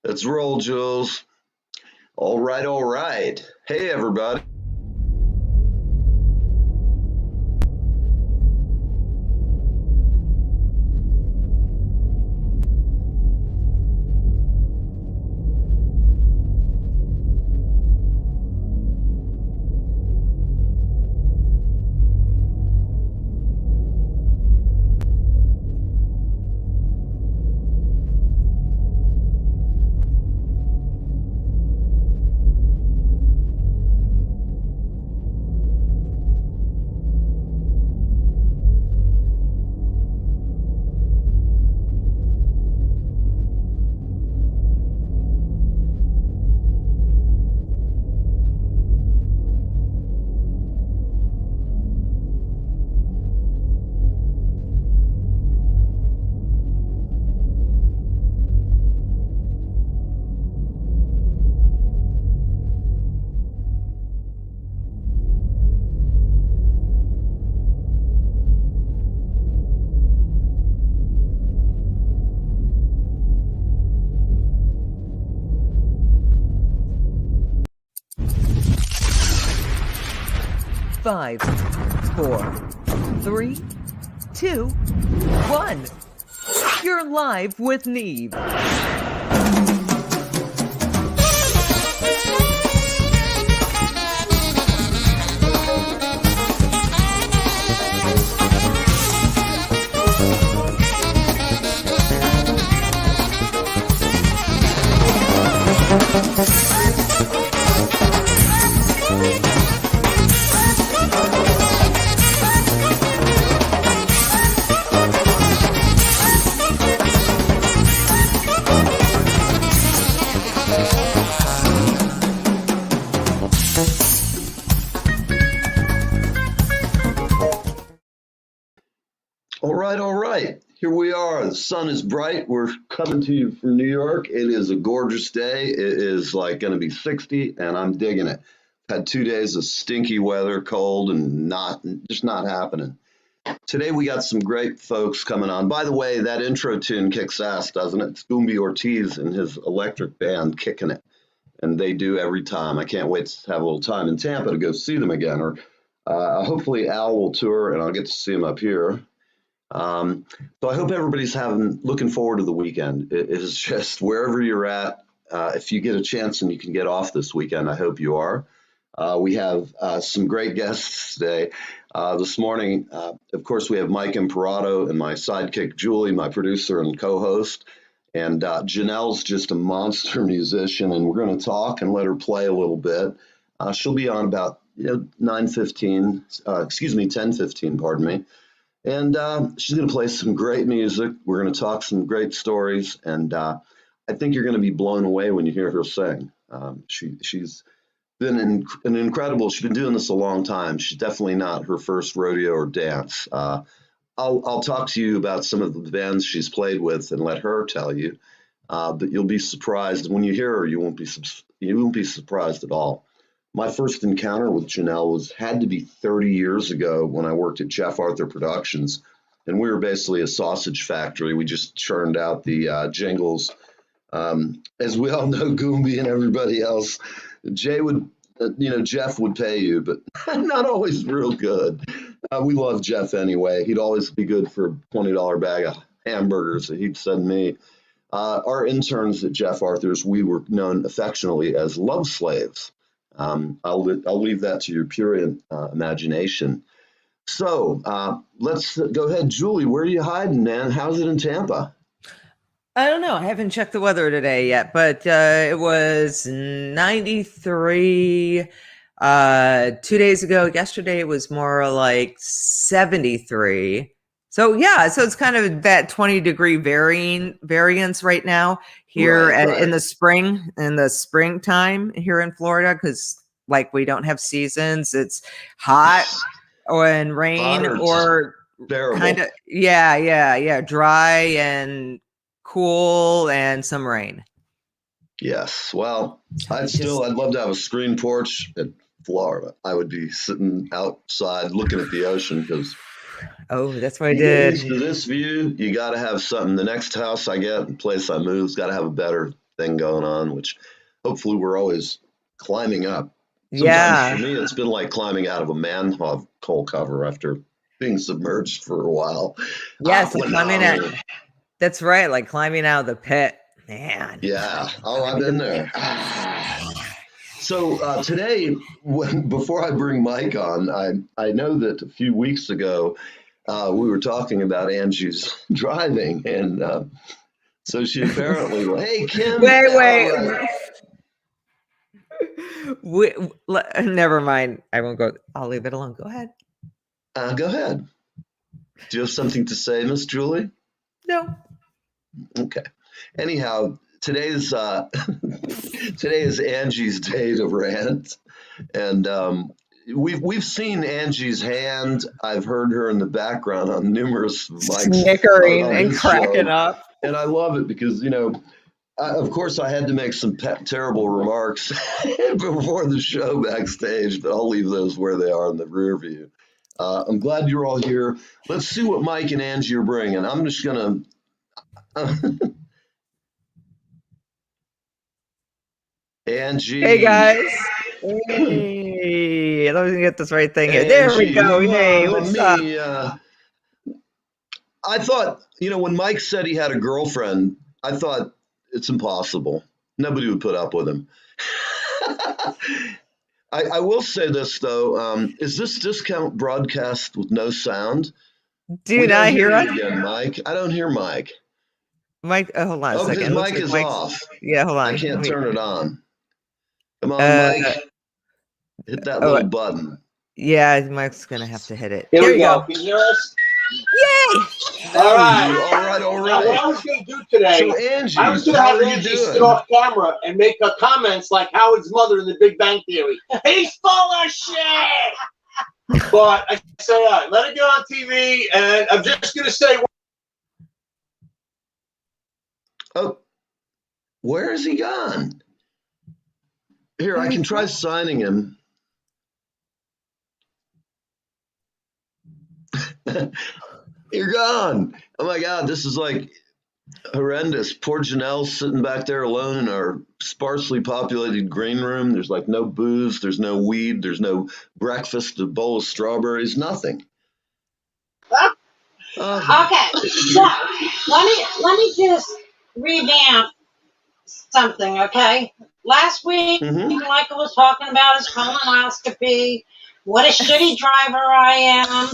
Let's roll, Jules. All right, all right. Hey, everybody. 5, 4, 3, 2, 1. You're live with Neve. 'All right. Here we are. The sun is bright. We're coming to you from New York. It is a gorgeous day. It is like going to be 60, and I'm digging it. Had 2 days of stinky weather, cold, and just not happening. Today we got some great folks coming on. By the way, that intro tune kicks ass, doesn't it? It's Goomby Ortiz and his electric band kicking it, and they do every time. I can't wait to have a little time in Tampa to go see them again. Or hopefully Al will tour, and I'll get to see him up here. So I hope everybody's looking forward to the weekend. It is just wherever you're at. If you get a chance and you can get off this weekend, I hope you are. We have some great guests today. This morning, of course, we have Mike Imperato and my sidekick, Julie, my producer and co-host. And Janelle's just a monster musician, and we're going to talk and let her play a little bit. She'll be on about 10:15, pardon me. And she's going to play some great music. We're going to talk some great stories. And I think you're going to be blown away when you hear her sing. She's been she's been doing this a long time. She's definitely not her first rodeo or dance. I'll talk to you about some of the bands she's played with and let her tell you. But you'll be surprised. When you hear her, you won't be surprised at all. My first encounter with Janelle had to be 30 years ago when I worked at Jeff Arthur Productions, and we were basically a sausage factory. We just churned out the jingles. As we all know, Goombie and everybody else, Jeff would pay you, but not always real good. We love Jeff anyway. He'd always be good for a $20 bag of hamburgers that he'd send me. Our interns at Jeff Arthur's, we were known affectionately as love slaves. I'll leave that to your pure imagination. So let's go ahead. Julie, where are you hiding, man? How's it in Tampa? I don't know. I haven't checked the weather today yet, but it was 93 2 days ago. Yesterday it was more like 73. So yeah, so it's kind of that 20-degree variance right now here in the springtime here in Florida, because like we don't have seasons. It's hot and rain or kind of dry and cool and some rain. Yes. Well, I'd love to have a screen porch in Florida. I would be sitting outside looking at the ocean because. Oh, that's what I did. To this view, you got to have something. The next house I get, the place I move, has got to have a better thing going on, which hopefully we're always climbing up. Sometimes Yeah. for me, it's been like climbing out of a manhole cover after being submerged for a while. Yes, climbing out. That's right, like climbing out of the pit. Man. Yeah. Oh, I've been there. So today, before I bring Mike on, I know that a few weeks ago we were talking about Angie's driving, and so she apparently, hey Kim, wait. Never mind. I won't go. I'll leave it alone. Go ahead. Go ahead. Do you have something to say, Miss Julie? No. Okay. Anyhow, today is Angie's day to rant, and we've seen Angie's hand. I've heard her in the background on numerous mics, snickering and cracking up, and I love it because of course I had to make some terrible remarks before the show backstage, but I'll leave those where they are in the rear view. I'm glad you're all here. Let's see what Mike and Angie are bringing. I'm just gonna. Angie. Hey guys. Hey, let me get this right thing here. There we go. Hey, what's up? I thought, when Mike said he had a girlfriend, I thought it's impossible. Nobody would put up with him. I will say this though, is this discount broadcast with no sound? Do not hear us again, Mike? I don't hear Mike. Mike, hold on a second. His mic is off. Yeah, hold on. I can't turn it on. Come on, Mike. Hit that little button. Yeah, Mike's gonna have to hit it. Here we go. Can you hear us? Yay! All right. All right. Now, what I was going to do today, so Angie, I was going to have Angie sit off camera and make comments like Howard's mother in The Big Bang Theory. He's full of shit! But I say, all right, let it get on TV, and I'm just going to say... Oh, where is he gone? Here, I can try signing him. You're gone. Oh my God, this is like horrendous. Poor Janelle sitting back there alone in our sparsely populated green room. There's like no booze, there's no weed, there's no breakfast, a bowl of strawberries, nothing. Okay, so let me just revamp something, okay? Last week, Michael was talking about his colonoscopy, what a shitty driver I am,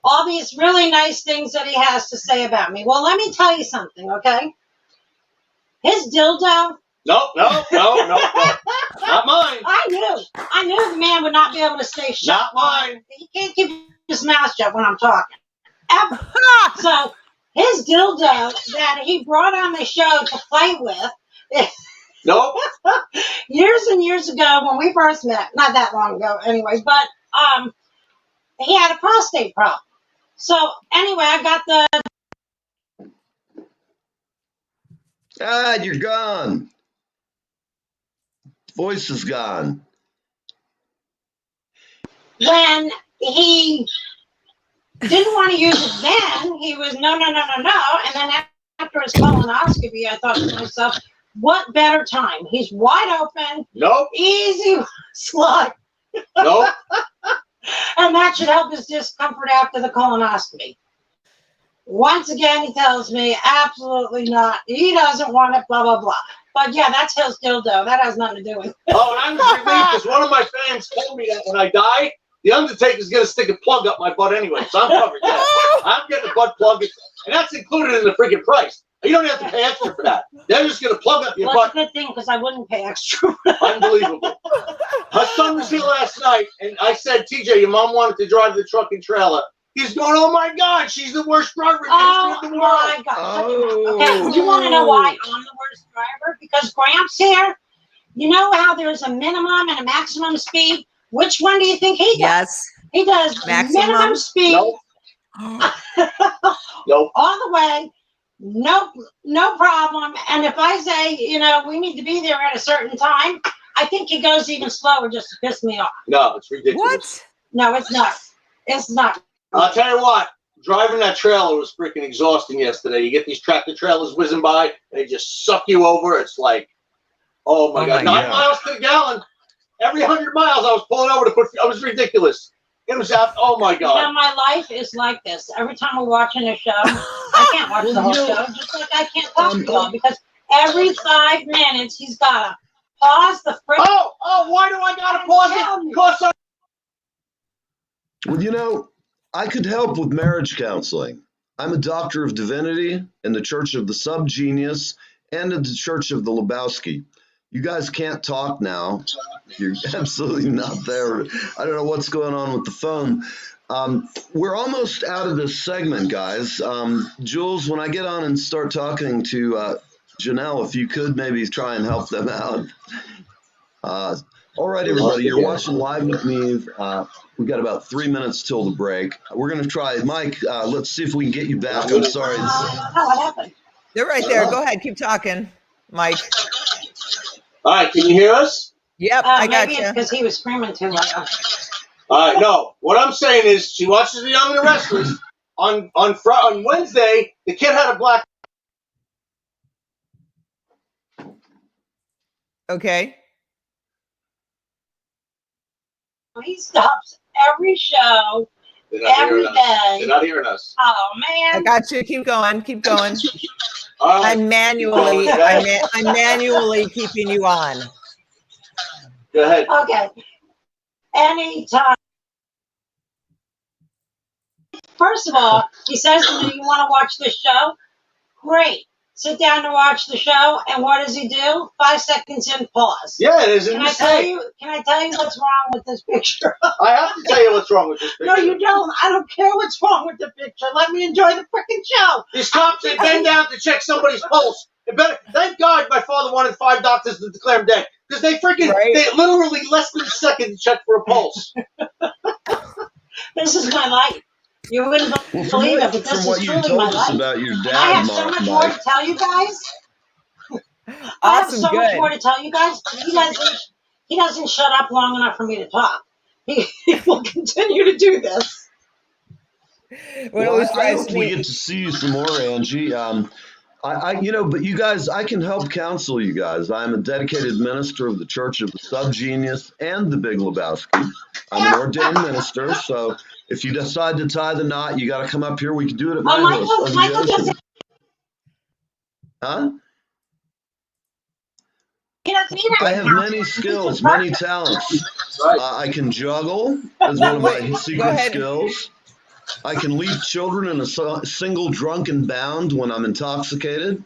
all these really nice things that he has to say about me. Well, let me tell you something, okay? His dildo. No. Not mine. I knew the man would not be able to stay shut. Not mine. He can't keep his mouth shut when I'm talking. Ever. So his dildo that he brought on the show to play with. Nope. Years and years ago when we first met, not that long ago anyway, but he had a prostate problem. So anyway, I got the... you're gone. Voice is gone. When he didn't want to use it then, he was no. And then after his colonoscopy, I thought to myself, what better time? He's wide open. Nope. Easy slide. Nope. And that should help his discomfort after the colonoscopy. Once again, he tells me, absolutely not. He doesn't want it, blah, blah, blah. But yeah, that's his dildo. That has nothing to do with it. Oh, and I was relieved because one of my fans told me that when I die, the Undertaker's going to stick a plug up my butt anyway, so I'm covered. Yeah. I'm getting a butt plug, and that's included in the freaking price. You don't have to pay extra for that. They're just going to plug up your butt. That's a good thing because I wouldn't pay extra. Unbelievable. My son was here last night, and I said, TJ, your mom wanted to drive the truck and trailer. He's going, oh my God, she's the worst driver in the world. Oh my God. Okay, you want to know why I'm the worst driver? Because Gramps here, you know how there's a minimum and a maximum speed? Which one do you think he does? Yes. He does minimum speed. Nope. Nope. All the way. No problem. And if I say, we need to be there at a certain time, I think he goes even slower just to piss me off. No, it's ridiculous. What? No, it's not. It's not. I'll tell you what, driving that trailer was freaking exhausting yesterday. You get these tractor trailers whizzing by, and they just suck you over. It's like, oh my God. 9 miles to the gallon. Every 100 miles I was pulling over to put, it was ridiculous. It was out, oh my God. You know, my life is like this. Every time we're watching a show, I can't watch the whole show, just like I can't talk to y'all, because every 5 minutes he's got to pause the frick. Oh, why do I got to pause it? Because Well, you know, I could help with marriage counseling. I'm a doctor of divinity in the Church of the Subgenius and in the Church of the Lebowski. You guys can't talk now. You're absolutely not there. I don't know what's going on with the phone. We're almost out of this segment, guys. Jules, when I get on and start talking to Janelle, if you could maybe try and help them out. All right, everybody, you're watching Live with Neve. We've got about 3 minutes till the break. We're going to try. Mike, let's see if we can get you back. I'm sorry. What happened? They're right there. Go ahead. Keep talking, Mike. all right, can you hear us? Yep, I got Maybe you. it's because he was screaming too loud. All right, no. What I'm saying is she watches The Young and the Restless. On Wednesday, the kid had a black. Okay. He stops every show, They're not every hearing us. day. They're not hearing us. Oh, I man. got you. Keep going. Keep going. All right, I'm manually keeping you on. go ahead. Okay. Anytime. First of all, he says to me, you want to watch this show? Great. Sit down to watch the show, and what does he do? 5 seconds in, pause. Yeah, it is a Can I tell mistake. you? Can I tell you what's wrong with this picture? I have to tell you what's wrong with this picture. No, you don't. I don't care what's wrong with the picture. Let me enjoy the freaking show. These cops, they bend down to check somebody's pulse. Thank God my father wanted 5 doctors to declare him dead. Because they they literally less than a second to check for a pulse. This is my life. You wouldn't Well, believe it, but from this what is you truly told my us life. about your And I dad, have so much more to Mike. tell you guys. I have so much more to tell you guys, but he doesn't shut up long enough for me to talk. He will continue to do this. Well, I hope we get to see you some more, Angie. But you guys, I can help counsel you guys. I'm a dedicated minister of the Church of the Subgenius and the Big Lebowski. I'm an ordained minister, so if you decide to tie the knot, you got to come up here. We can do it at my house. Michael doesn't. Huh? He doesn't need I have many skills, many talents. I can juggle as one of my secret skills. I can leave children in a single drunken bound when I'm intoxicated.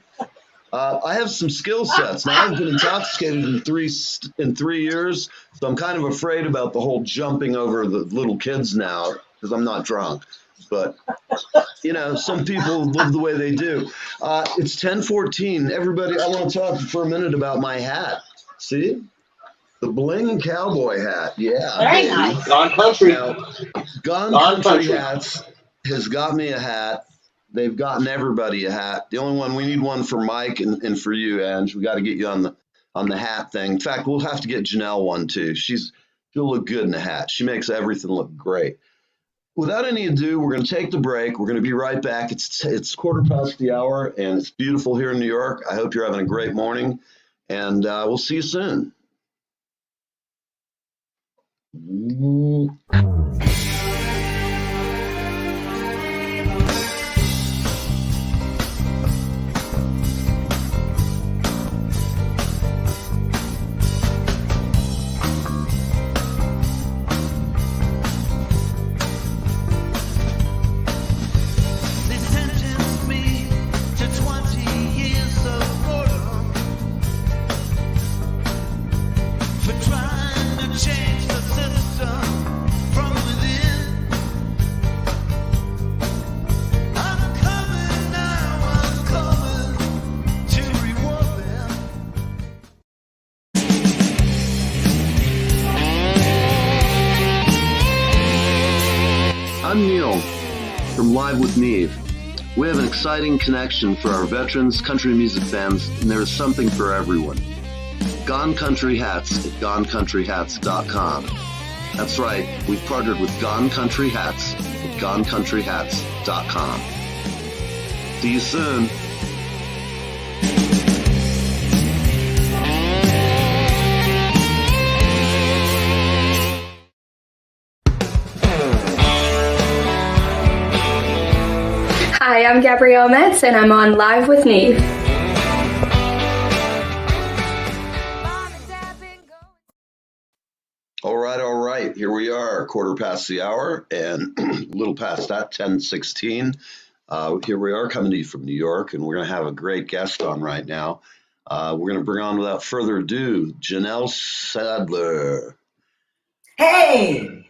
I have some skill sets. Now, I've been intoxicated in 3 years, so I'm kind of afraid about the whole jumping over the little kids now because I'm not drunk. But, some people live the way they do. It's 10:14. Everybody, I want to talk for a minute about my hat. See? The bling cowboy hat. Yeah. Very nice. Gone Country. Now, Gone Country Hats has got me a hat. They've gotten everybody a hat. The only one, we need one for Mike and for you, Ange. We got to get you on the hat thing. In fact, we'll have to get Janelle one too. She'll look good in a hat. She makes everything look great. Without any ado, we're going to take the break. We're going to be right back. It's 1/4 the hour, and it's beautiful here in New York. I hope you're having a great morning, and we'll see you soon. I'm Neil from Live with Neve. We have an exciting connection for our veterans, country music fans, and there is something for everyone. Gone Country Hats at GoneCountryHats.com. That's right, we've partnered with Gone Country Hats, at GoneCountryHats.com. See you soon. Hi, I'm Gabrielle Metz, and I'm on Live with Neve. All right. Here we are, quarter past the hour, and a little past that, 10:16. Here we are coming to you from New York, and we're going to have a great guest on right now. We're going to bring on, without further ado, Janelle Sadler. Hey,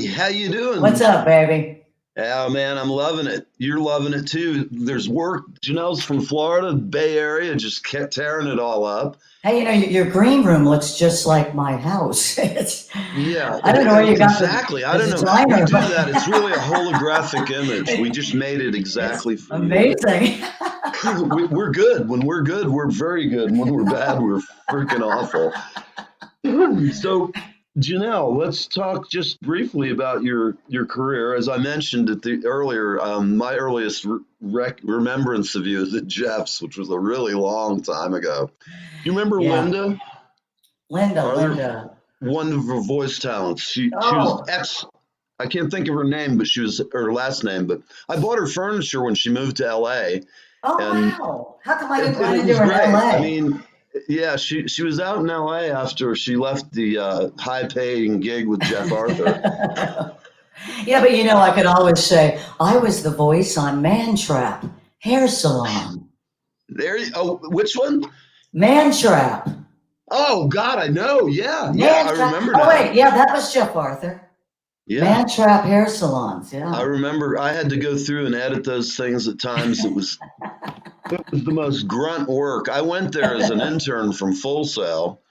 how you doing? what's up, baby? Yeah, man, I'm loving it. You're loving it too. There's work. Janelle's from Florida, Bay Area, just kept tearing it all up. Hey, your green room looks just like my house. Yeah, I don't know where you got exactly. I don't know how you do that. It's really a holographic image. We just made it exactly for amazing. you. We're good. When we're good, we're very good. And when we're bad, we're freaking awful. So, Janelle, let's talk just briefly about your career. As I mentioned earlier, my earliest remembrance of you is at Jeff's, which was a really long time ago. You remember Linda? Linda. Wonderful voice talents. She was I can't think of her name, but she was her last name. But I bought her furniture when she moved to LA. Oh, wow. How come I didn't run into her in LA? I mean, yeah, she was out in LA after she left the high-paying gig with Jeff Arthur. Yeah, but I could always say, I was the voice on Man Trap Hair Salon. Which one? Man Trap. Oh, God, I know. Yeah, I remember that. Oh, wait, yeah, that was Jeff Arthur. Yeah. Man Trap Hair Salons, yeah. I remember I had to go through and edit those things at times. It was the most grunt work. I went there as an intern from Full Sail,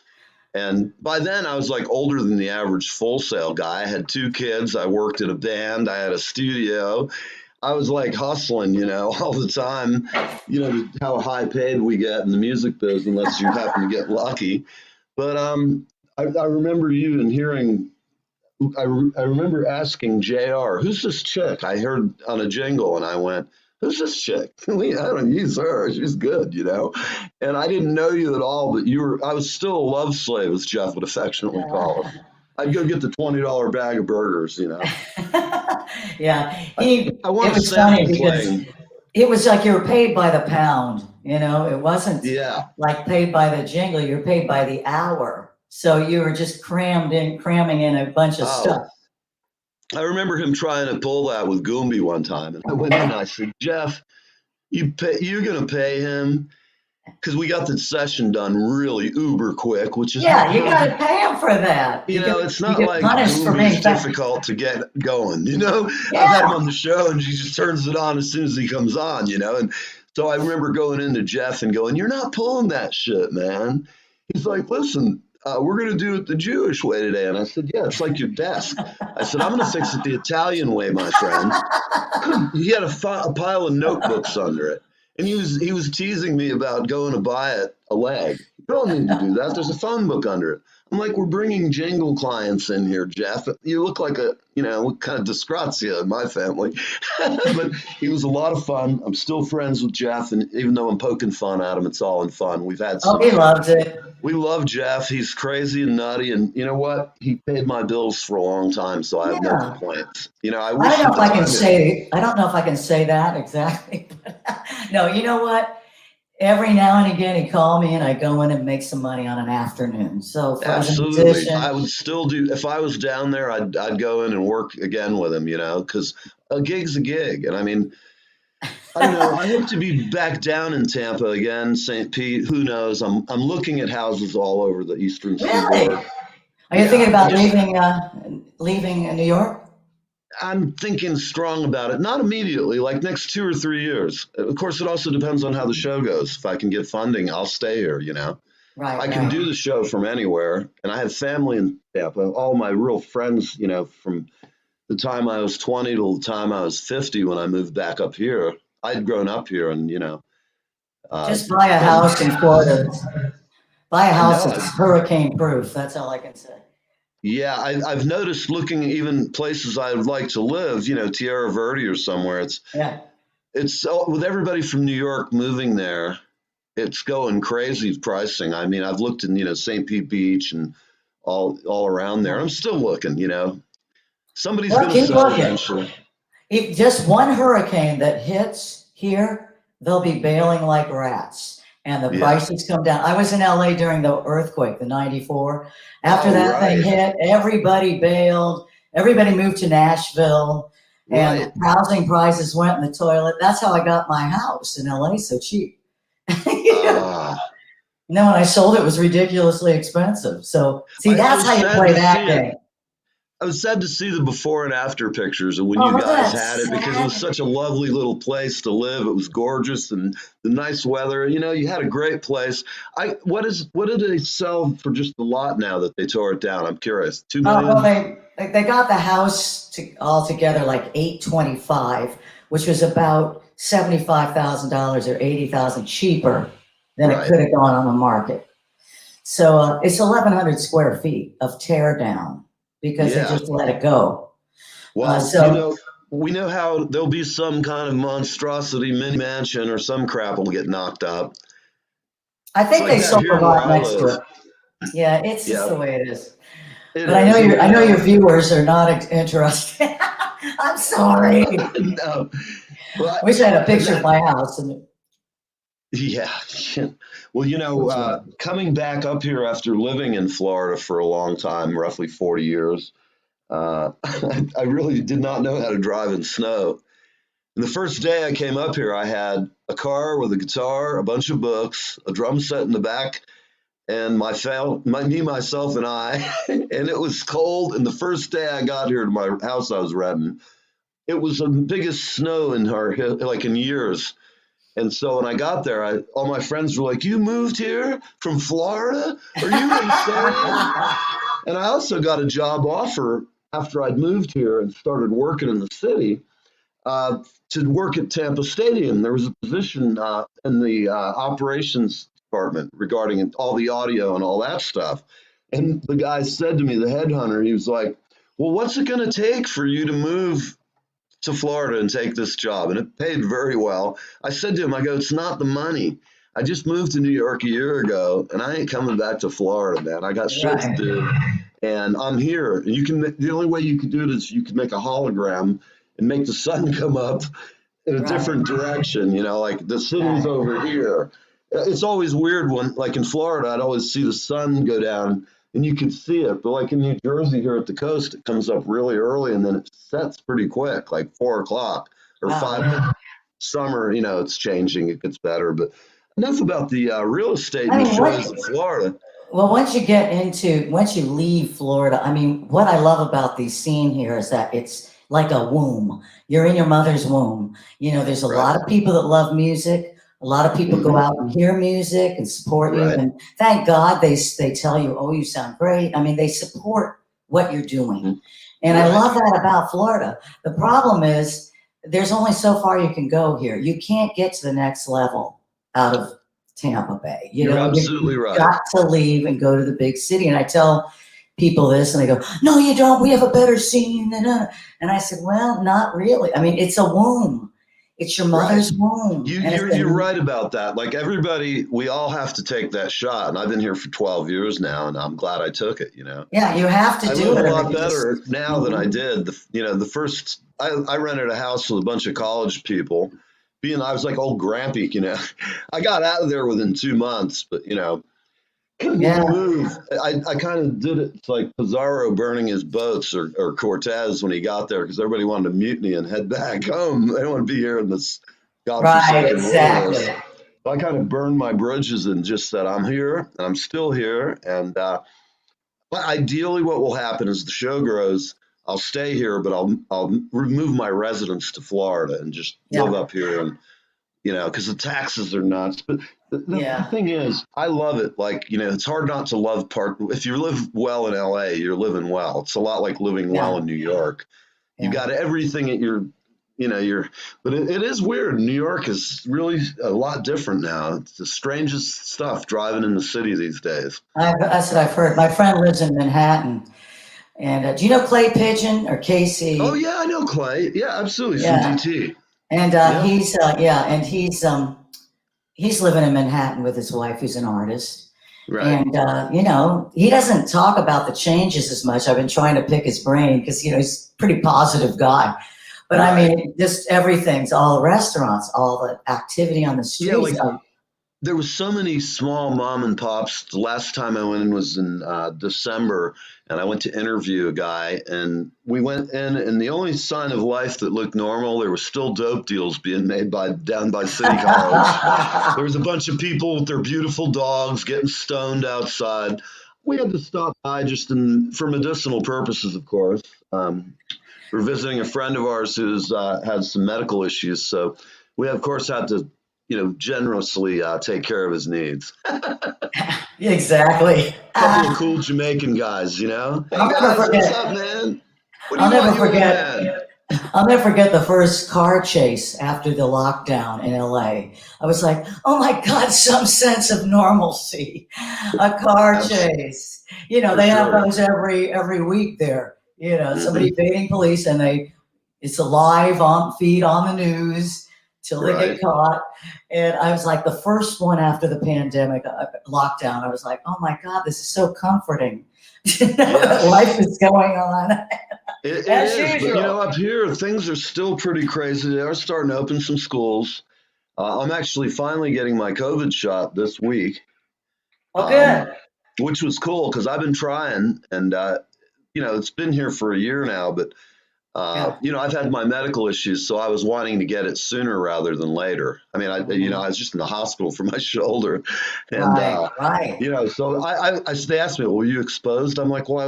and by then I was like older than the average Full Sail guy. I had 2 kids. I worked in a band. I had a studio. I was like hustling, all the time. How high paid we get in the music business, unless you happen to get lucky. But I remember you and hearing. I remember asking JR, who's this chick? I heard on a jingle and I went, who's this chick? I don't use her. She's good, And I didn't know you at all, but I was still a love slave, as Jeff would affectionately call it. I'd go get the $20 bag of burgers, Yeah. I want to sample playing. It was like you were paid by the pound, it wasn't like paid by the jingle, you're paid by the hour. So you were just cramming in a bunch of stuff. I remember him trying to pull that with Goombie one time. And I went in and I said, Jeff, you're going to pay him? Because we got the session done really uber quick, which is... Yeah, you got to pay him for that. It's not like Goombie's difficult to get going, I've had him on the show and he just turns it on as soon as he comes on, And so I remember going into Jeff and going, you're not pulling that shit, man. He's like, listen... we're going to do it the Jewish way today. And I said, yeah, it's like your desk. I said, I'm going to fix it the Italian way, my friend. He had a pile of notebooks under it. And he was teasing me about going to buy it a leg. You don't need to do that. There's a phone book under it. I'm like, we're bringing jingle clients in here, Jeff. You look like kind of disgrazia in my family. But he was a lot of fun. I'm still friends with Jeff. And even though I'm poking fun at him, it's all in fun. We've had some. Oh, he loves it. We love Jeff. He's crazy and nutty. And you know what? He paid my bills for a long time. So I have no complaints. I don't know if I can say that exactly. No, you know what? Every now and again, he'd call me and I go in and make some money on an afternoon. So for absolutely, musician, I would still do. If I was down there, I'd go in and work again with him. Because a gig's a gig, and I mean, I don't know. I hope to be back down in Tampa again, St. Pete. Who knows? I'm looking at houses all over the Eastern Seaboard. Really? Are you thinking about leaving New York? I'm thinking strong about it. Not immediately, like next 2 or 3 years. Of course, it also depends on how the show goes. If I can get funding, I'll stay here, Right. I can do the show from anywhere. And I have family in Tampa. All my real friends, from the time I was 20 till the time I was 50 when I moved back up here. I'd grown up here and, just buy a house in Florida. Buy a house that's hurricane proof. That's all I can say. Yeah, I've noticed looking at even places I'd like to live, Tierra Verde or somewhere. It's with everybody from New York moving there, it's going crazy pricing. I mean, I've looked in, St. Pete Beach and all around there. I'm still looking, Somebody's Well, going to keep sell looking. eventually. If just one hurricane that hits here, they'll be bailing like rats, and the prices come down. I was in LA during the earthquake, the 94. After that thing hit, everybody bailed. Everybody moved to Nashville, and housing prices went in the toilet. That's how I got my house in LA so cheap. And then when I sold it was ridiculously expensive. So see, that's how you play that game. I was sad to see the before and after pictures of when you guys had it, because it was such a lovely little place to live. It was gorgeous and the nice weather. You had a great place. What did they sell for just the lot now that they tore it down? I'm curious. $2 million? Well, they got the house all together like $825, which was about $75,000 or $80,000 cheaper than it could have gone on the market. So it's 1,100 square feet of tear down because they just let it go. Well, we know how there'll be some kind of monstrosity mini mansion or some crap will get knocked up. I think they sold a lot next to it. Yeah, it's just the way it is. But I know your viewers are not interested. I'm sorry. No. Well, I wish I had a picture of my house. Yeah. Well, coming back up here after living in Florida for a long time, roughly 40 years, I really did not know how to drive in snow. And the first day I came up here, I had a car with a guitar, a bunch of books, a drum set in the back, and me, myself, and I. And it was cold. And the first day I got here to my house I was renting, it was the biggest snow in years. And so when I got there, all my friends were like, "You moved here from Florida? Are you insane?" And I also got a job offer after I'd moved here and started working in the city to work at Tampa Stadium. There was a position in the operations department regarding all the audio and all that stuff. And the guy said to me, the headhunter, he was like, "Well, what's it going to take for you to move to Florida and take this job?" And it paid very well. I said to him, I go, "It's not the money. I just moved to New York a year ago and I ain't coming back to Florida, man. I got shit to do and I'm here." And the only way you could do it is you could make a hologram and make the sun come up in a different direction, like the city's over here. It's always weird when, like in Florida, I'd always see the sun go down and you can see it. But like in New Jersey here at the coast, it comes up really early and then it sets pretty quick, like 4 o'clock or 5. Summer, it's changing. It gets better. But enough about the real estate and the shows in Florida. Well, once you leave Florida, I mean, what I love about the scene here is that it's like a womb. You're in your mother's womb. There's a lot of people that love music. A lot of people go out and hear music and support you. And thank God they tell you, "Oh, you sound great." I mean, they support what you're doing. And I love that about Florida. The problem is there's only so far you can go here. You can't get to the next level out of Tampa Bay. You're absolutely right. You've got to leave and go to the big city. And I tell people this and they go, "No, you don't. We have a better scene." And I said, well, not really. I mean, it's a womb. It's your mother's womb. You're right about that. Like everybody, we all have to take that shot. And I've been here for 12 years now, and I'm glad I took it, Yeah, you have to do it. I live a lot better now than I did. I rented a house with a bunch of college people. I was like old Grampy, I got out of there within 2 months, but, move. I kind of did it. It's like Pizarro burning his boats or Cortez when he got there because everybody wanted to mutiny and head back home. They don't want to be here in this godforsaken exactly. So I kind of burned my bridges and just said, I'm here and I'm still here. And but ideally what will happen as the show grows, I'll stay here, but I'll remove my residence to Florida and just live up here and because the taxes are nuts. But the thing is, I love it. Like, it's hard not to love if you live well in LA, you're living well. It's a lot like living well in New York. You got everything at your, but it is weird. New York is really a lot different now. It's the strangest stuff driving in the city these days. That's what I've heard. My friend lives in Manhattan. And do you know Clay Pigeon or Casey? Oh yeah, I know Clay. Yeah, absolutely. Yeah. From DT. And he's living in Manhattan with his wife, who's an artist. Right. And he doesn't talk about the changes as much. I've been trying to pick his brain because he's a pretty positive guy. But right. I mean, just everything's all the restaurants, all the activity on the streets. Yeah, there was so many small mom and pops. The last time I went in was in December, and I went to interview a guy, and we went in, and the only sign of life that looked normal, there were still dope deals being made down by City College. There was a bunch of people with their beautiful dogs getting stoned outside. We had to stop by just for medicinal purposes, of course. We're visiting a friend of ours who's has some medical issues, so we of course had to generously take care of his needs. Exactly. Couple of cool Jamaican guys, Hey I'll guys, never forget. what's up, man? I'll never forget the first car chase after the lockdown in LA. I was like, oh my God, some sense of normalcy. A car chase. They have those every week there. Somebody evading police, and it's a live feed on the news till they get caught. And I was like, the first one after the pandemic lockdown, I was like, oh my God, this is so comforting. Life is going on. It is, but up here, things are still pretty crazy. They are starting to open some schools. I'm actually finally getting my COVID shot this week. Oh, good. Which was cool because I've been trying, and it's been here for a year now, but I've had my medical issues, so I was wanting to get it sooner rather than later. I mean, I was just in the hospital for my shoulder, and so they asked me, well, were you exposed? I'm like, well, I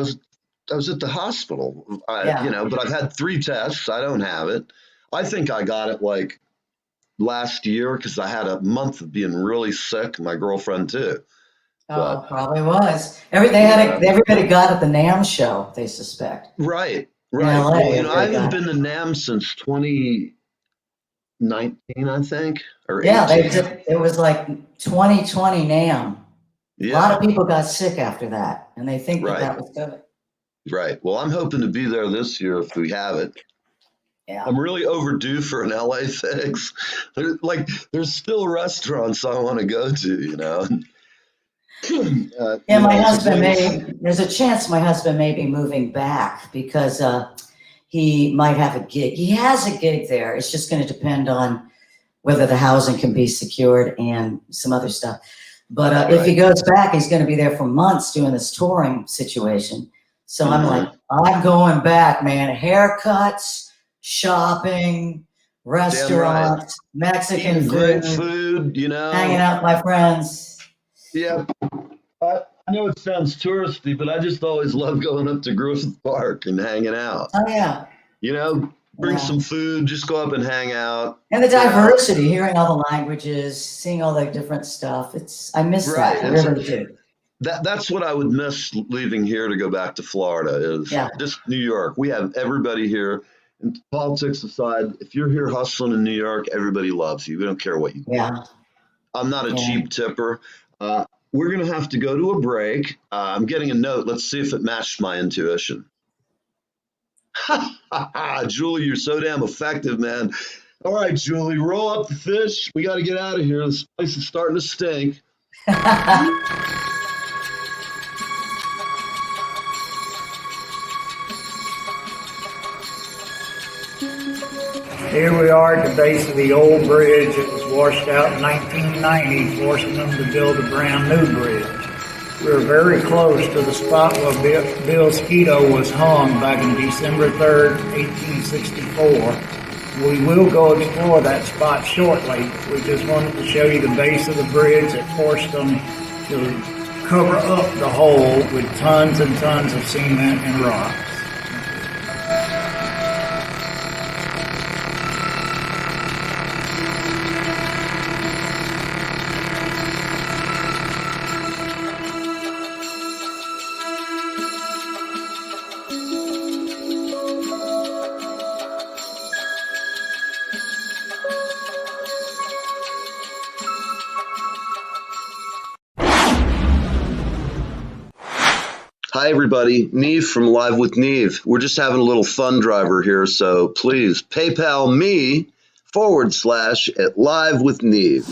was at the hospital, but I've had 3 tests. I don't have it. I think I got it like last year because I had a month of being really sick. My girlfriend too. Oh, probably was. Everybody got at the NAMM show, they suspect. Right. LA, well, I haven't been to NAMM since 2019, I think. It was like 2020 NAMM. Yeah. A lot of people got sick after that, and they think that was good. Right. Well, I'm hoping to be there this year if we have it. Yeah. I'm really overdue for an LA fix. There's still restaurants I want to go to, my husband there's a chance my husband may be moving back because he might have a gig. He has a gig there. It's just going to depend on whether the housing can be secured and some other stuff. But if he goes back, he's going to be there for months doing this touring situation. So I'm like, I'm going back, man. Haircuts, shopping, restaurants, Mexican food, great food, hanging out with my friends. Yeah, I know it sounds touristy, but I just always love going up to Griffith Park and hanging out. Oh, yeah. Bring some food, just go up and hang out. And the diversity, hearing all the languages, seeing all the different stuff. I miss that. I really do. That's what I would miss leaving here to go back to Florida is just New York. We have everybody here. And politics aside, if you're here hustling in New York, everybody loves you. We don't care what you do. Yeah. I'm not a cheap tipper. We're going to have to go to a break. I'm getting a note. Let's see if it matched my intuition. Julie, you're so damn effective, man. All right, Julie, roll up the fish. We got to get out of here. This place is starting to stink. Here we are at the base of the old bridge. It was washed out in 1990, forcing them to build a brand new bridge. We're very close to the spot where Bill Skeeto was hung back in December 3rd, 1864. We will go explore that spot shortly. We just wanted to show you the base of the bridge that forced them to cover up the hole with tons and tons of cement and rock. Hi, everybody. Neve from Live with Neve. We're just having a little fun driver here, so please PayPal me / at Live with Neve.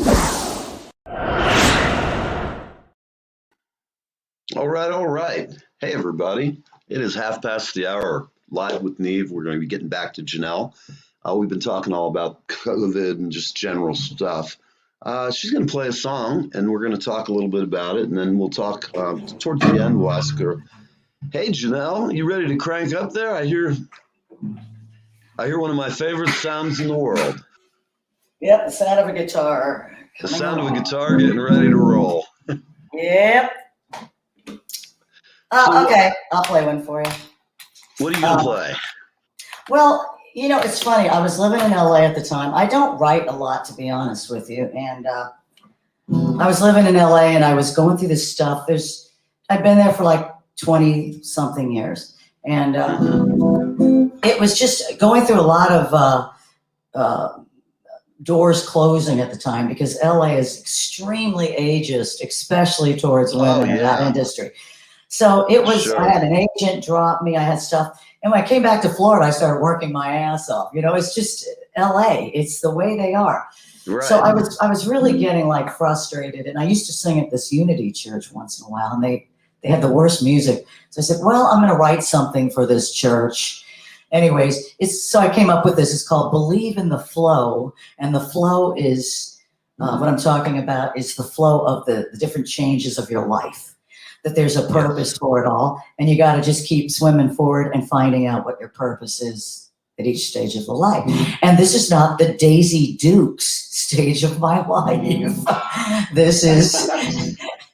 All right. Hey, everybody. It is 1:30. Live with Neve. We're going to be getting back to Janelle. We've been talking all about COVID and just general stuff. She's going to play a song, and we're going to talk a little bit about it, and then we'll talk towards the end. We'll ask her, "Hey, Janelle, you ready to crank up there? I hear one of my favorite sounds in the world." Yep, the sound of a guitar. The sound of a guitar getting ready to roll. Yep. Okay, I'll play one for you. What are you going to play? Well, it's funny. I was living in LA at the time. I don't write a lot, to be honest with you. And I was living in LA and I was going through this stuff. I'd been there for like 20 something years. And it was just going through a lot of doors closing at the time because LA is extremely ageist, especially towards women in that industry. So it was, I had an agent drop me, I had stuff. And when I came back to Florida, I started working my ass off. It's just LA. It's the way they are. Right. So I was really getting like frustrated. And I used to sing at this Unity church once in a while, and they had the worst music. So I said, well, I'm going to write something for this church. Anyways, so I came up with this. It's called Believe in the Flow. And the flow is, what I'm talking about is the flow of the different changes of your life. That there's a purpose for it all, and you got to just keep swimming forward and finding out what your purpose is at each stage of the life. And this is not the Daisy Dukes stage of my life. This is,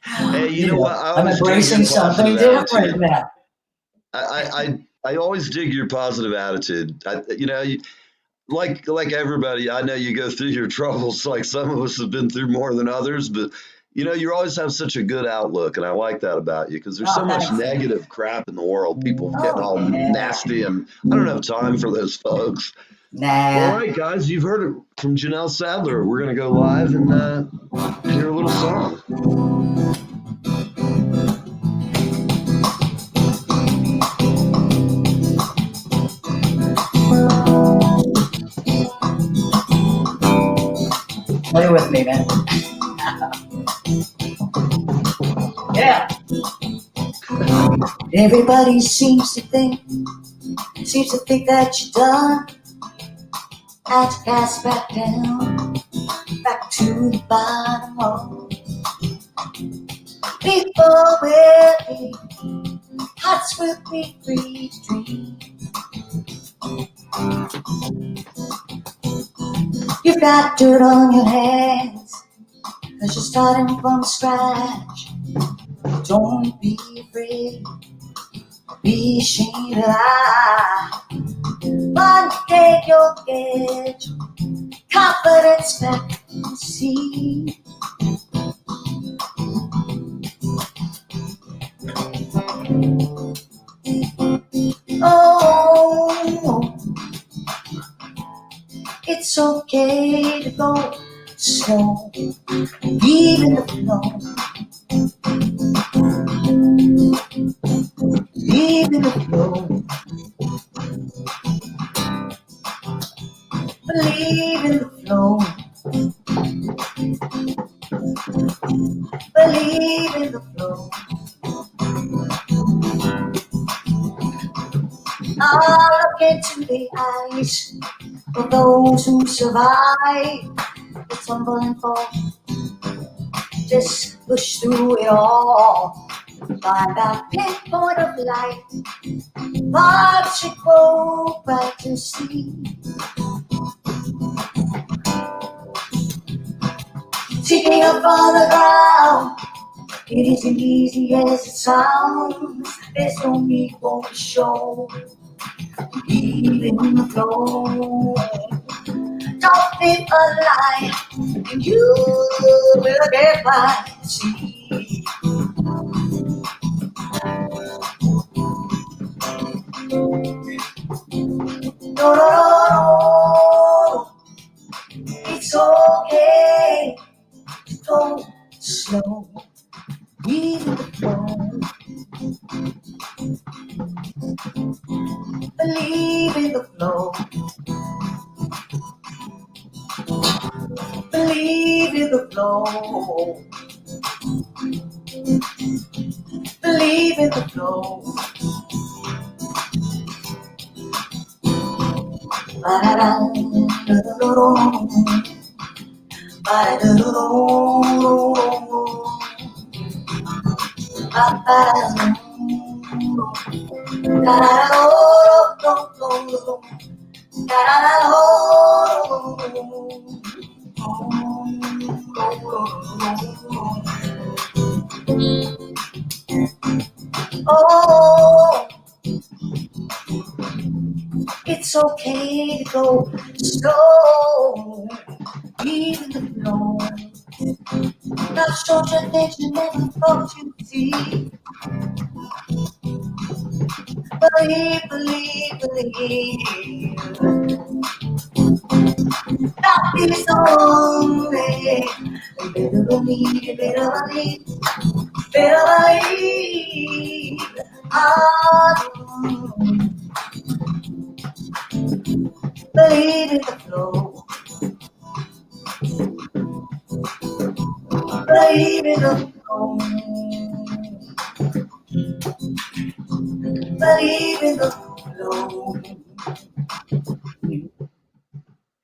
hey, you know what? I'm embracing something different now. I always dig your positive attitude. Like everybody, I know you go through your troubles. Like some of us have been through more than others, but you always have such a good outlook, and I like that about you because there's so much negative crap in the world. People getting all nasty, and I don't have time for those folks. Nah. All right, guys, you've heard it from Janelle Sadler. We're going to go live and hear a little song. Play with me, man. Yeah. Everybody seems to think that you're done. Had to pass back down, back to the bottom row. People will be, hearts will be free to dream. You've got dirt on your hands, 'cause you're starting from scratch. Don't be afraid, be ashamed to lie. One day you'll get your confidence back, you see. Oh, it's okay to go slow, even the flow. Believe in the flow. Believe in the flow. Believe in the flow. I look into the eyes of those who survive the tumble and fall. Just push through it all. Find that pinpoint of light. Watch it go bright to see. Seeking up on the ground, it isn't easy as it sounds. There's no need for the show. Believe in the flow. Don't live a lie, and you will get by. See. No, no, no, no. It's okay to go slow. Believe in the flow. flow. Believe in the flow. Oh, it's okay to go slow, even the flow. Not sure the things you never thought you'd see. Believe, believe, believe. Not be so lonely. Better believe, better believe, better believe. Believe in the flow. Believe in the flow. Believe in the flow.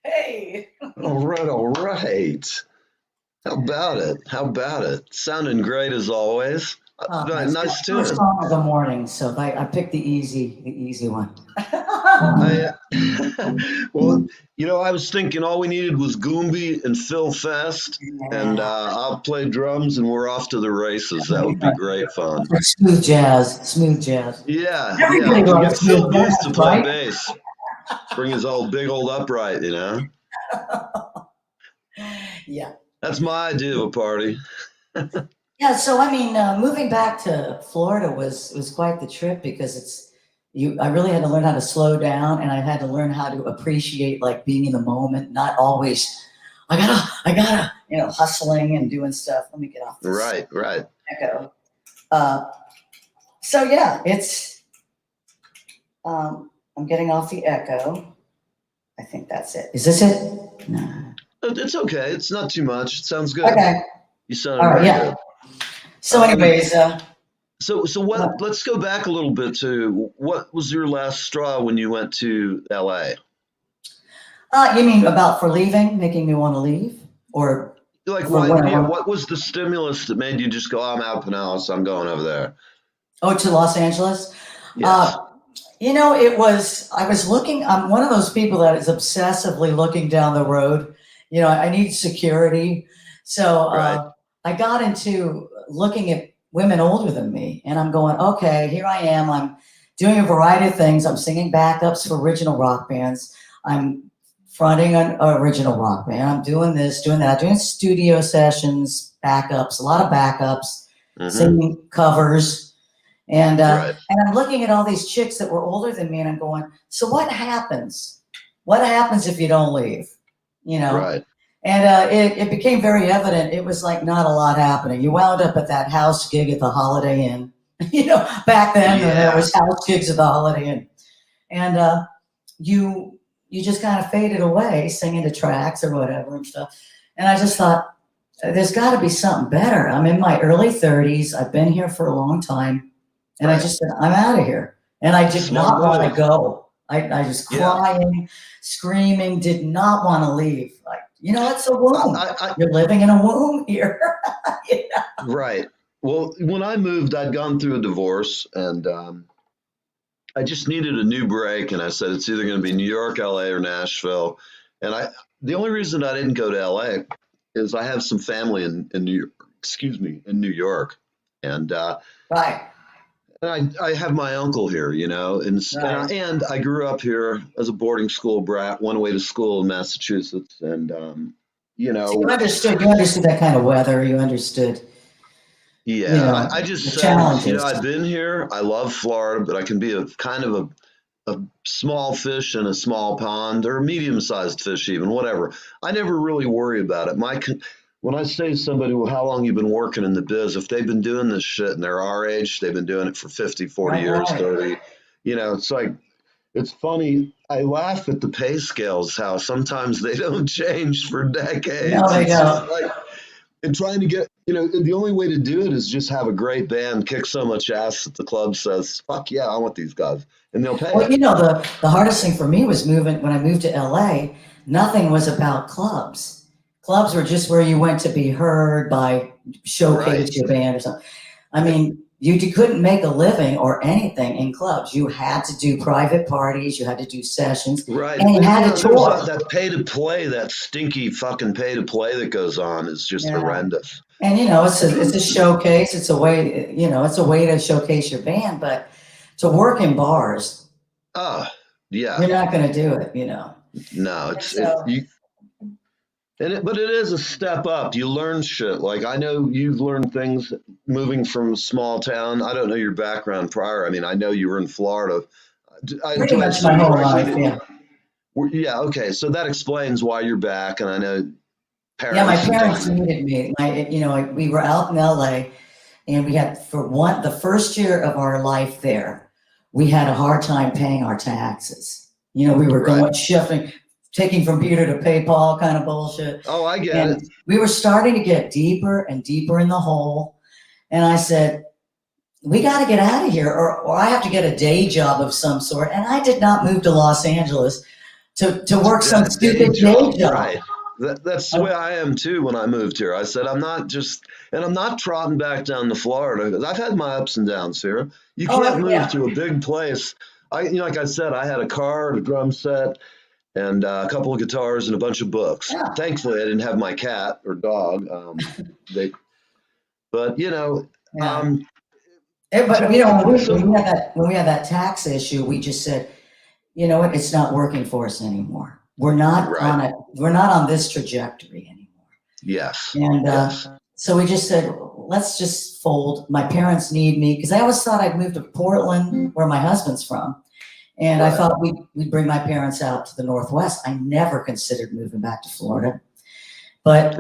Hey. All right, all right. How about it? How about it? Sounding great as always. Nice tune. First song of the morning, so I picked the easy one. Well, I was thinking all we needed was Goombie and Phil Fest, and I'll play drums, and we're off to the races. That would be great fun. Smooth jazz. Yeah. Everybody Get Phil jazz, Booth to play right? bass. Bring his big old upright, Yeah. That's my idea of a party. Yeah, so moving back to Florida was quite the trip because I really had to learn how to slow down, and I had to learn how to appreciate like being in the moment, not always I gotta hustling and doing stuff. Let me get off this. Right. Echo. So yeah, it's I'm getting off the echo. I think that's it. Is this it? No. It's okay. It's not too much. It sounds good. Okay. You sound very good. So anyways, so what? Let's go back a little bit to what was your last straw when you went to LA? You mean about for leaving, making me want to leave, or like what was the stimulus that made you just go, I'm out of Pinellas, I'm going over there? Oh, to Los Angeles? Yes. I was looking, I'm one of those people that is obsessively looking down the road. I need security. So I got into looking at women older than me, and I'm going, okay, here I am. I'm doing a variety of things. I'm singing backups for original rock bands. I'm fronting an original rock band. I'm doing this, doing that, doing studio sessions, backups, a lot of backups, singing covers. And I'm looking at all these chicks that were older than me, and I'm going, so what happens? What happens if you don't leave? Right. And it became very evident. It was like not a lot happening. You wound up at that house gig at the Holiday Inn. Back then there was house gigs at the Holiday Inn, and you just kind of faded away, singing the tracks or whatever and stuff. And I just thought, there's got to be something better. I'm in my early 30s. I've been here for a long time, and I just said, I'm out of here. And I did not want to go. I just crying, screaming, did not want to leave. Like, it's a womb. You're living in a womb here. Right. Well, when I moved, I'd gone through a divorce, and I just needed a new break. And I said, it's either going to be New York, LA, or Nashville. And the only reason I didn't go to LA is I have some family in New York. And right. And I have my uncle here, and I grew up here as a boarding school brat, went away to school in Massachusetts, and so you understood that kind of weather. You understood. Yeah, I just said, I've been here. I love Florida, but I can be a kind of a small fish in a small pond, or a medium-sized fish, even whatever. I never really worry about it. When I say to somebody, well, how long you been working in the biz? If they've been doing this shit and they're our age, they've been doing it for 50, 40 years, 30. It's like, it's funny. I laugh at the pay scales, how sometimes they don't change for decades. No, they don't. And trying to get, the only way to do it is just have a great band, kick so much ass that the club says, fuck yeah, I want these guys. And they'll pay. Well, the hardest thing for me was when I moved to LA, nothing was about clubs. Clubs were just where you went to be heard by showcase your band or something. I mean, you couldn't make a living or anything in clubs. You had to do private parties. You had to do sessions. Right. And you had to tour. That pay to play, that stinky fucking pay to play that goes on is just horrendous. And, it's a showcase. It's a way, it's a way to showcase your band. But to work in bars, yeah, you're not going to do it, No, but it is a step up. You learn shit. Like, I know you've learned things moving from a small town. I don't know your background prior. I mean, I know you were in Florida. Pretty much my whole life, yeah. Yeah, okay. So that explains why you're back. And I know parents. Yeah, my parents needed me. We were out in LA, and we had, the first year of our life there, we had a hard time paying our taxes. We were going shifting, taking from Peter to PayPal kind of bullshit. Oh, I get it. We were starting to get deeper and deeper in the hole. And I said, we got to get out of here, or I have to get a day job of some sort. And I did not move to Los Angeles to work some stupid day job. Right. That's the way I am too when I moved here. I said, I'm not trotting back down to Florida, because I've had my ups and downs here. You can't move to a big place. Like I said, I had a car, a drum set, and a couple of guitars and a bunch of books. Yeah. Thankfully, I didn't have my cat or dog. But when we had that tax issue, we just said, you know what, it's not working for us anymore. We're not on this trajectory anymore. Yes. And so we just said, let's just fold. My parents need me, because I always thought I'd move to Portland, where my husband's from. And I thought we'd bring my parents out to the Northwest. I never considered moving back to Florida. But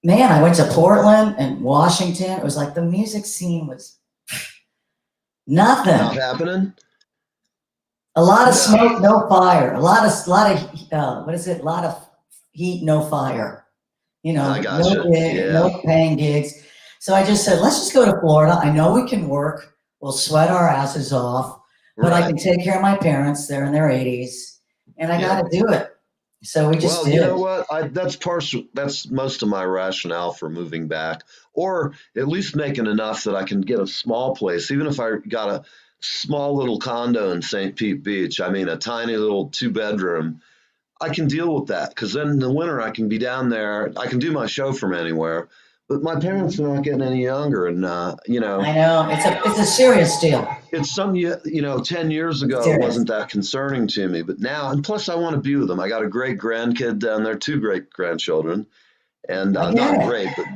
man, I went to Portland and Washington. It was like the music scene was nothing. Not happening? A lot of smoke, no fire. A lot of A lot of heat, no fire. No paying gigs. So I just said, let's just go to Florida. I know we can work. We'll sweat our asses off. But I can take care of my parents. They're in their 80s, and I got to do it. So we just did. You know what? That's partial. That's most of my rationale for moving back, or at least making enough that I can get a small place, even if I got a small little condo in St. Pete Beach. I mean, a tiny little 2-bedroom. I can deal with that, because then in the winter I can be down there. I can do my show from anywhere. But my parents are not getting any younger, and I know it's a serious deal. It's 10 years ago it wasn't that concerning to me, but now, and plus I want to be with them. I got a great grandkid down there, 2 great grandchildren, and not great, but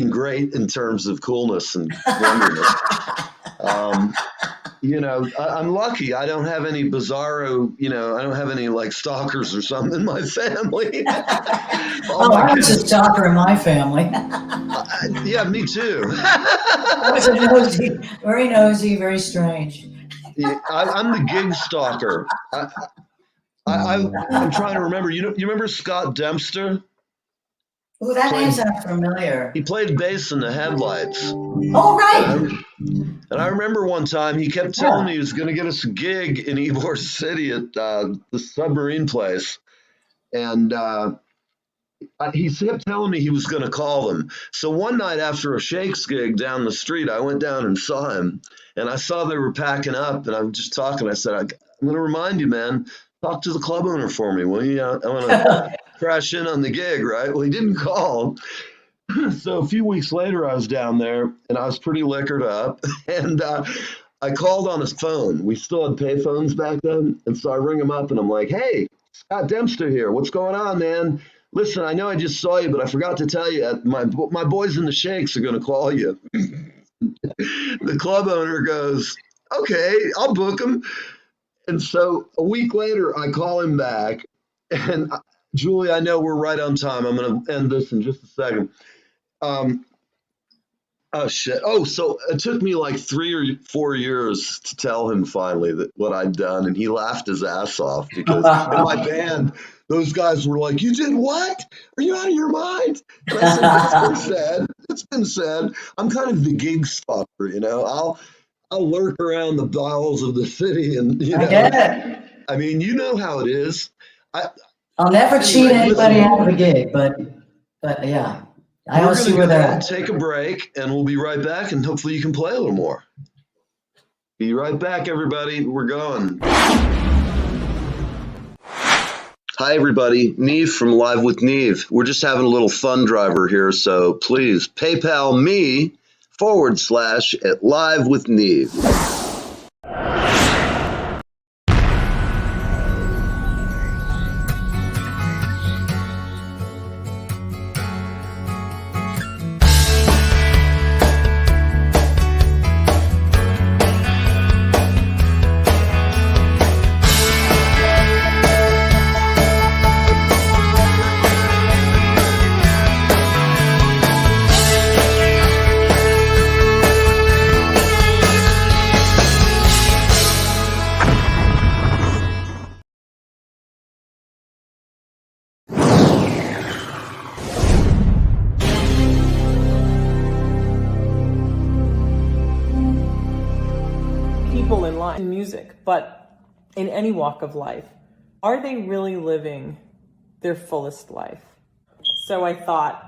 great in terms of coolness and cleanliness. I'm lucky. I don't have any bizarro, I don't have any like stalkers or something in my family. I was a stalker in my family. Yeah, me too. I was very nosy, very strange. Yeah, I'm the gig stalker. I'm trying to remember. You remember Scott Dempster? Oh, that name's not familiar. He played bass in the Headlights. Oh, right. And I remember one time he kept telling me he was going to get us a gig in Ybor City at the Submarine place. And he kept telling me he was going to call them. So one night after a Shakes gig down the street, I went down and saw him. And I saw they were packing up, and I was just talking. I said, I'm going to remind you, man, talk to the club owner for me, will you? I want to crash in on the gig, right? Well, he didn't call. So a few weeks later, I was down there, and I was pretty liquored up, and I called on his phone. We still had pay phones back then, and so I ring him up, and I'm like, hey, Scott Dempster here. What's going on, man? Listen, I know I just saw you, but I forgot to tell you, my boys in the Shakes are going to call you. The club owner goes, okay, I'll book him. And so a week later, I call him back, and Julie, I know we're right on time. I'm going to end this in just a second. I Oh shit. Oh, so it took me like 3 or 4 years to tell him finally that what I'd done, and he laughed his ass off because in my band, those guys were like, "You did what? Are you out of your mind?" And I said, "It's been said. It's been said. I'm kind of the gig stalker, you know. I'll lurk around the bowels of the city, and you know, I get it. I mean, you know how it is. I'll never cheat anybody out of a gig, but yeah. I don't see where they're at. Take a break, and we'll be right back, and hopefully you can play a little more. Be right back, everybody. We're going. Hi, everybody. Neve from Live with Neve. We're just having a little fun driver here, so please PayPal me / at Live with Neve. People in life, in music, but in any walk of life, are they really living their fullest life? So I thought,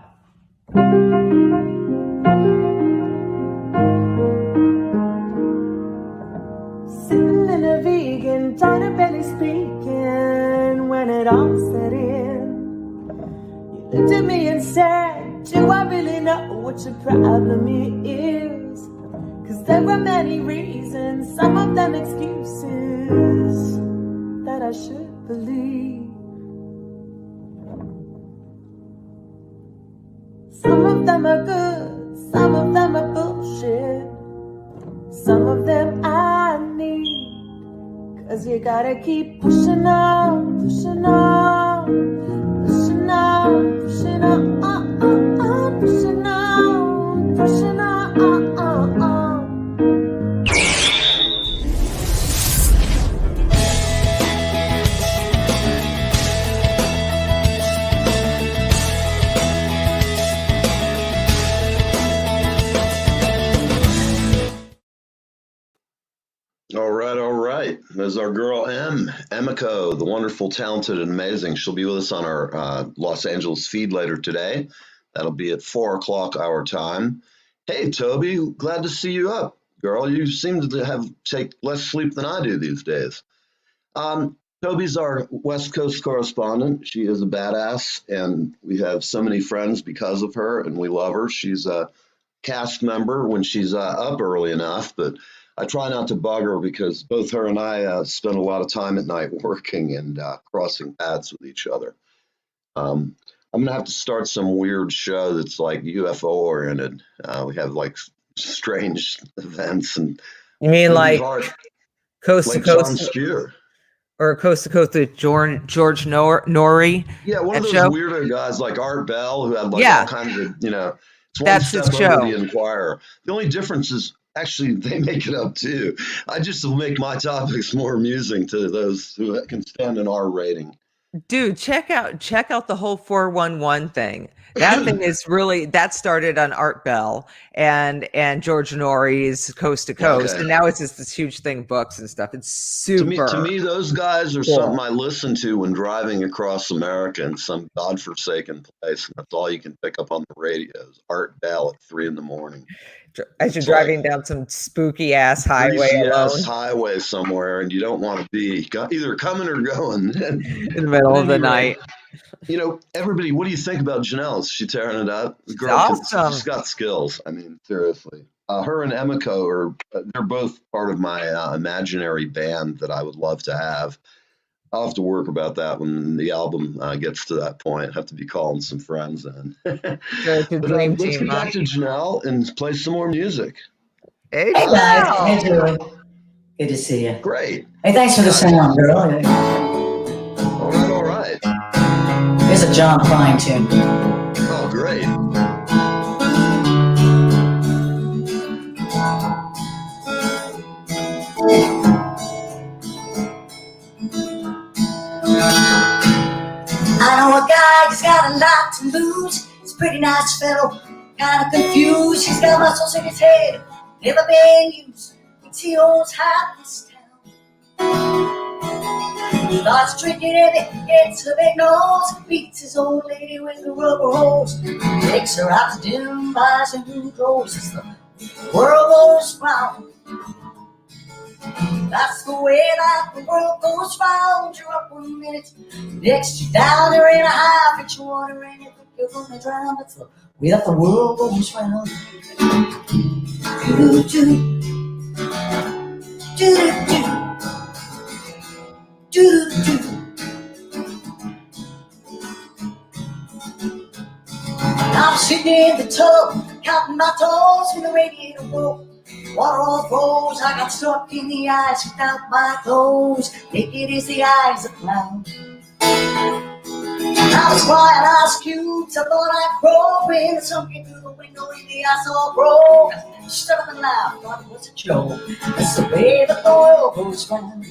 sitting in a vegan diner, barely speaking, when it all set in, you looked at me and said, do I really know what your problem is? 'Cause there were many reasons, some of them excuses, that I should believe. Some of them are good, some of them are bullshit, some of them I need. 'Cause you gotta keep pushing on, pushing on, pushing on, pushing on, pushing on, pushing on. All right. There's our girl Emiko, the wonderful, talented, and amazing. She'll be with us on our Los Angeles feed later today. That'll be at 4 o'clock our time. Hey, Toby, glad to see you up, girl. You seem to take less sleep than I do these days. Toby's our West Coast correspondent. She is a badass, and we have so many friends because of her, and we love her. She's a cast member when she's up early enough, but I try not to bug her because both her and I spend a lot of time at night working and crossing paths with each other. I'm going to have to start some weird show that's like UFO oriented. We have like strange events. And you mean like Coast to Coast? Or Coast to Coast with George Norrie? Yeah, one of those weirdo guys like Art Bell who had like all kinds of, it's one that's step his show. Over the Inquirer. The only difference is actually they make it up too. I just will make my topics more amusing to those who can stand an R rating. Dude, check out the whole 411 thing. That thing is really, that started on Art Bell and George Norrie's Coast to Coast, and now it's just this huge thing, books and stuff. It's super. To me, those guys are something I listen to when driving across America in some godforsaken place, and that's all you can pick up on the radios. Art Bell at 3 a.m. As you're driving down some spooky ass highway alone. Highway somewhere, and you don't want to be either coming or going in the middle of the night. Everybody, what do you think about Janelle? Is she tearing it up? The girl, awesome. She's got skills. I mean, seriously. Her and Emiko they're both part of my imaginary band that I would love to have. I'll have to work about that when the album gets to that point. I have to be calling some friends in. Let's get back to Janelle and play some more music. Hey guys, hey Julie. Good to see you. Great. Hey, thanks for the sound, girl. All right. Here's a John Prine tune. Oh, great. pretty nice fellow, kind of confused. He's got muscles in his head, never been used. Thinks he owns half this town. Starts drinking heavy, gets a big nose, beats his old lady with a rubber hose, takes her out to dinner and buys her new clothes. As the world goes round, that's the way that the world goes round. You're up 1 minute, next you're down there in a half inch of water and you think you're gonna drown. That's the way that the world goes round. Do-do-do. Do-do-do. Do-do-do. I'm sitting in the tub, counting my toes when the radiator broke. Water all froze, I got stuck in the ice without my clothes. Naked as the eyes of clown. I was crying ice cubes, I thought I'd grow. When the sun came through the window in the ice all broke. I stood up and laughed, thought it was a joke. That's the way that the world goes round.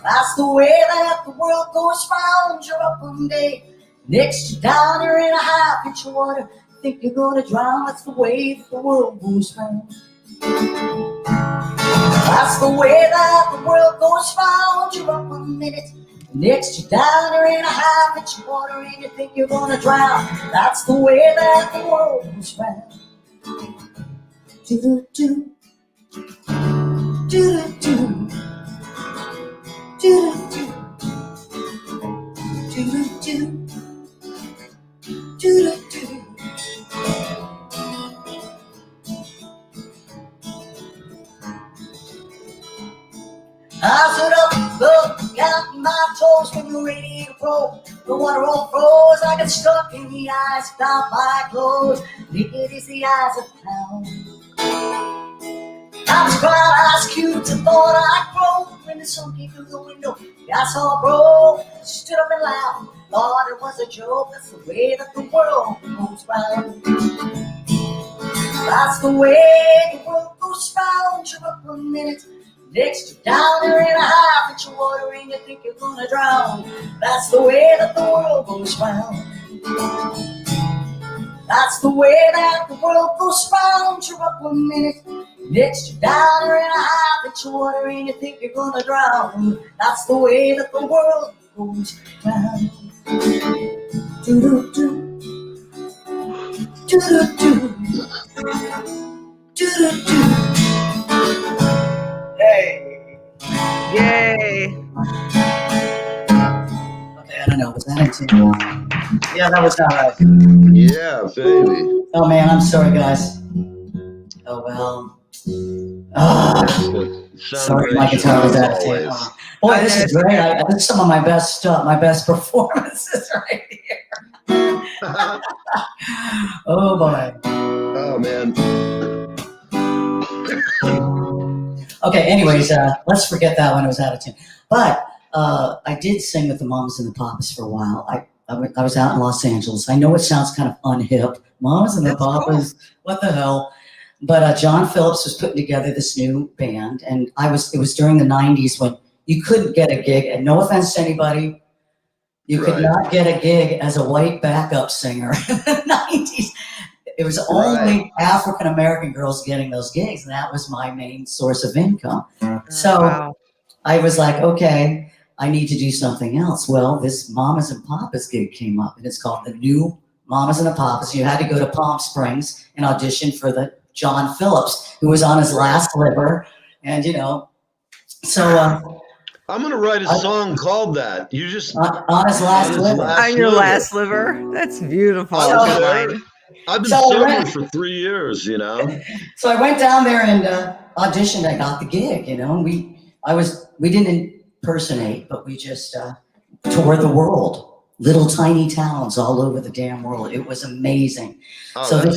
That's the way that the world goes round. You're up 1 day, next you're down there in a half inch of water. Think you're gonna drown. That's the way that the world goes round. That's the way that the world goes round. You're up 1 minute, next you're down there in a half inch of water and you think you're gonna drown. That's the way that the world goes round. Do-do-do. Do-do-do. Do-do-do. Do-do-do. Do-do-do. I stood up, looked, counting my toes when the radiator broke. The water all froze, I got stuck in the ice without my clothes. Naked as the eyes of town. I was crying ice cubes, I thought I'd grow. When the sun came through the window, the ice all broke. Stood up and laughed, thought it was a joke. That's the way that the world goes round. That's the way the world goes round. You're up 1 minute, next you're down there in a half inch of water and you think you're gonna drown. That's the way that the world goes round. That's the way that the world goes round. You're up 1 minute, next you're down there in a half inch of water and you think you're gonna drown. That's the way that the world goes round. Do-do-do. Do-do-do. Do-do-do. Hey. Yay. Okay, I don't know. Was that it? Yeah, that was all right. Yeah, baby. Oh, man, I'm sorry, guys. Oh, well. Sorry, my guitar was out of tune. Boy, this is great. This is some of my best stuff, my best performances right here. Oh, boy. Oh, man. Okay, anyways, let's forget that one. It was out of tune. But I did sing with the Mamas and the Papas for a while. I was out in Los Angeles. I know it sounds kind of unhip. Mamas and the Papas, what the hell? But John Phillips was putting together this new band, and it was during the 90s when you couldn't get a gig, and no offense to anybody, you could not get a gig as a white backup singer in the 90s. It was only African-American girls getting those gigs, and that was my main source of income. So I was like, okay, I need to do something else. Well, this Mamas and Papas gig came up, and it's called the New Mamas and the Papas. You had to go to Palm Springs and audition for the John Phillips, who was on his last liver, and so I'm gonna write a song called that. You just on his last liver. On your last liver. That's beautiful. I've been sober for 3 years, So I went down there and auditioned. I got the gig. We didn't impersonate, but we just toured the world. Little tiny towns all over the damn world. It was amazing. Oh, so this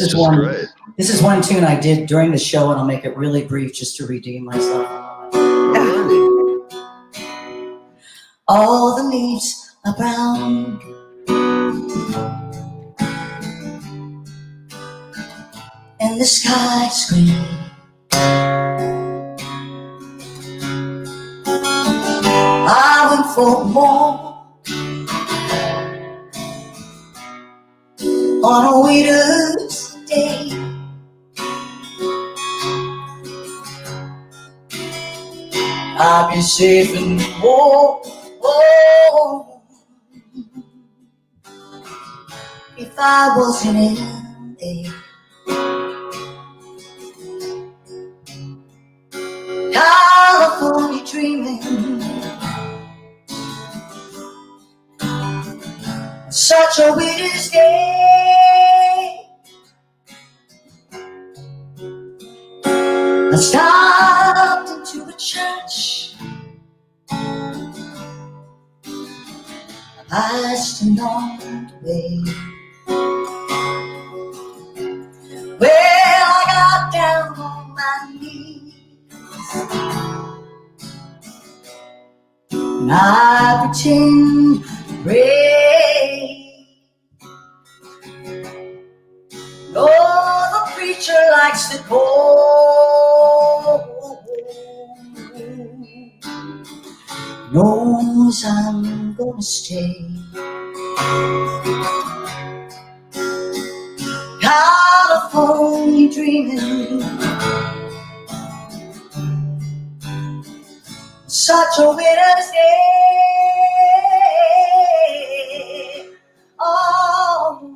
is one tune I did during the show, and I'll make it really brief just to redeem myself. All the leaves are brown, and the sky's green. I went for more. I'd be safe and warm if I wasn't in there. California dreaming, such a winter's day. I stopped into a church. I passed along the way. Well, I got down on my knees and I pretend to pray. Oh, the preacher likes to go. Knows I'm gonna stay. California dreaming, such a winter's day. Oh.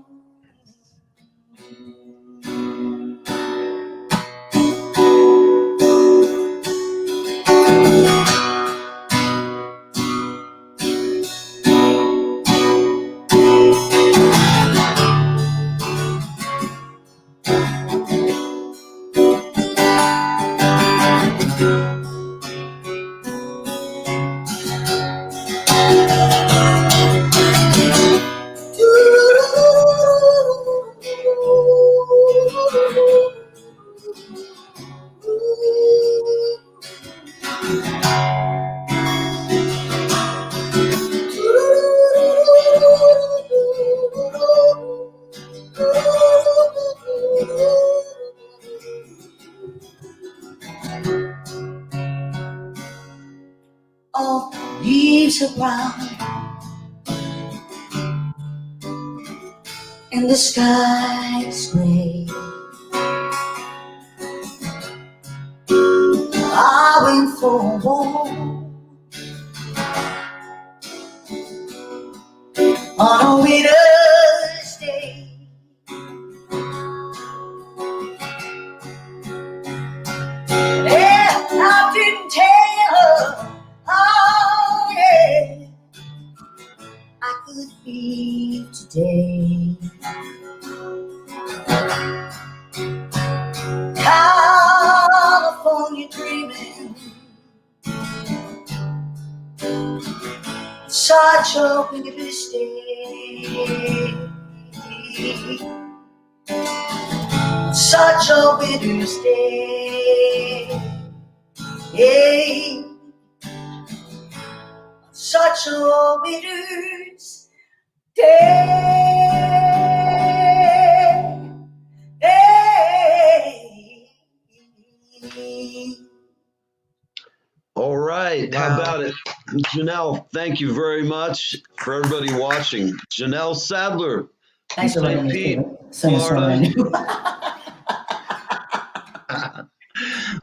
All leaves are brown and the sky is gray. I went for a walk on a winter's day. Yeah, I didn't tell her how, yeah, I could be today. California dreaming, such a winter's day. Such a winter's day. Hey, such a winter's day. All right. How about it? Janelle, thank you very much for everybody watching. Janelle Sadler. Thanks for letting me sing a song.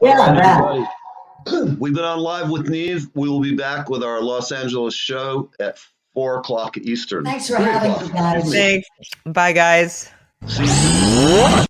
Yeah, we've been on live with Neve. We will be back with our Los Angeles show at 4 o'clock Eastern. Thanks for having me, guys. Thanks. Bye, guys. See you.